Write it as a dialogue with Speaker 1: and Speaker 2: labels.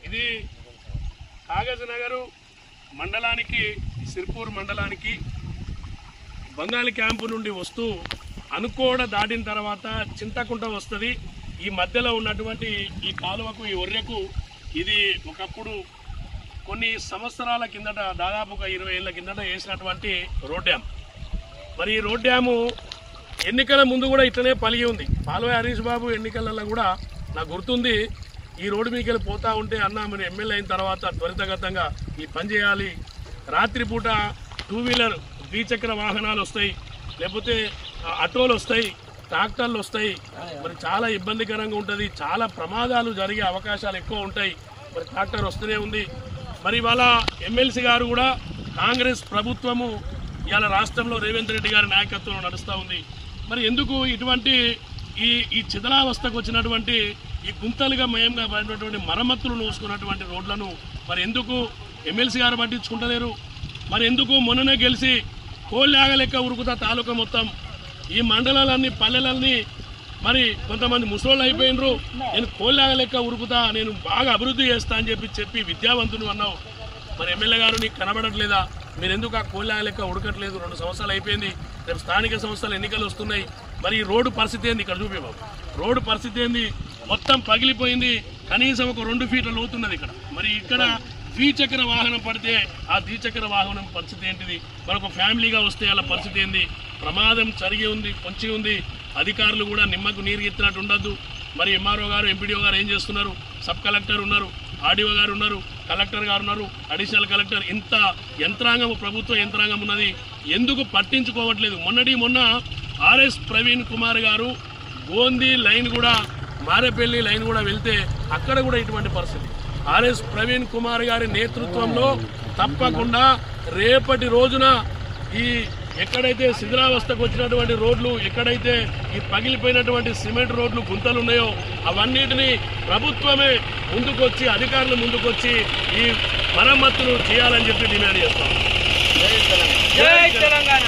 Speaker 1: ఇది కాగజ్నగర్ మండలానికి సిర్పూర్ మండలానికి బంగాళి క్యాంపు నుండి వస్తూ అనుకోడ దాటిన తర్వాత చింతకుంట వస్తుంది. ఈ మధ్యలో ఉన్నటువంటి ఈ కాలువకు ఈ ఒర్రెకు ఇది ఒకప్పుడు కొన్ని సంవత్సరాల కిందట దాదాపు ఒక 20 ఏళ్ల కిందట వేసినటువంటి రోడ్ డ్యామ్. మరి ఈ రోడ్ డ్యాము ఎన్నికల ముందు కూడా ఇట్లనే పలిగి ఉంది. పాల్వాయి హరీష్ బాబు ఎన్నికలలో కూడా నాకు గుర్తుంది, ఈ రోడ్డు మీకెళ్ళి పోతా ఉంటే అన్న మీరు ఎమ్మెల్యే అయిన తర్వాత త్వరితగతంగా ఈ పని చేయాలి, రాత్రిపూట 2 వీలర్ ద్విచక్ర వాహనాలు వస్తాయి, లేకపోతే ఆటోలు వస్తాయి, ట్రాక్టర్లు వస్తాయి, మరి చాలా ఇబ్బందికరంగా ఉంటుంది, చాలా ప్రమాదాలు జరిగే అవకాశాలు ఎక్కువ ఉంటాయి. మరి ట్రాక్టర్ వస్తూనే ఉంది. మరి ఇవాళ ఎమ్మెల్సీ గారు కూడా కాంగ్రెస్ ప్రభుత్వము ఇవాళ రాష్ట్రంలో రేవంత్ రెడ్డి గారి నాయకత్వంలో నడుస్తూ ఉంది. మరి ఎందుకు ఇటువంటి ఈ చిదలావస్థకు వచ్చినటువంటి ఈ గుంతలుగా మయంగా పడినటువంటి మరమ్మతులు నోసుకున్నటువంటి రోడ్లను మరి ఎందుకు ఎమ్మెల్సీ గారు పట్టించుకుంటలేరు? మరి ఎందుకు మొన్ననే గెలిచి కోళ్ళాగ లెక్క ఉరుకుతా తాలూకా మొత్తం ఈ మండలాలన్నీ పల్లెలన్నీ మరి కొంతమంది ముసలోళ్ళు అయిపోయినరు, నేను కోళ్ళాగ లెక్క ఉరుకుతా, నేను బాగా అభివృద్ధి చేస్తా అని చెప్పి విద్యావంతులు అన్నావు. మరి ఎమ్మెల్యే గారు నీకు కనబడట్లేదా? మీరు ఎందుకు ఆ కోళ్ళాగ లెక్క ఉడకట్లేదు? 2 సంవత్సరాలు అయిపోయింది, రేపు స్థానిక సంస్థల ఎన్నికలు వస్తున్నాయి. మరి ఈ రోడ్డు పరిస్థితి ఏంది? ఇక్కడ చూపే బాబు, రోడ్డు పరిస్థితి ఏంది? మొత్తం పగిలిపోయింది. కనీసం ఒక 2 ఫీట్ల లోతున్నది ఇక్కడ. మరి ఇక్కడ ద్విచక్ర వాహనం పడితే ఆ ద్విచక్ర వాహనం పరిస్థితి ఏంటిది? మరొక ఫ్యామిలీగా వస్తే అలా పరిస్థితి ఏంది? ప్రమాదం జరిగి ఉంది, పొంచి ఉంది. అధికారులు కూడా నిమ్మకు నీరు ఎత్తినట్టు ఉండద్దు. మరి ఎంఆర్ఓ గారు, ఎంపీడీఓ గారు ఏం చేస్తున్నారు? సబ్ కలెక్టర్ ఉన్నారు, ఆర్డీఓ గారు ఉన్నారు, కలెక్టర్ గారు ఉన్నారు, అడిషనల్ కలెక్టర్, ఇంత యంత్రాంగం, ప్రభుత్వ యంత్రాంగం ఉన్నది, ఎందుకు పట్టించుకోవట్లేదు? మొన్న ఆర్ఎస్ ప్రవీణ్ కుమార్ గారు గోందీ లైన్ కూడా, మారేపల్లి లైన్ కూడా వెళ్తే అక్కడ కూడా ఇటువంటి పరిస్థితి. ఆర్ఎస్ ప్రవీణ్ కుమార్ గారి నేతృత్వంలో తప్పకుండా రేపటి రోజున ఈ ఎక్కడైతే శిథిలావస్థకు వచ్చినటువంటి రోడ్లు, ఎక్కడైతే ఈ పగిలిపోయినటువంటి సిమెంట్ రోడ్లు గుంతలు ఉన్నాయో అవన్నిటినీ ప్రభుత్వమే ముందుకొచ్చి, అధికారులు ముందుకొచ్చి ఈ మరమ్మతులు చేయాలని చెప్పి డిమాండ్ చేస్తాం. జై తెలంగాణ.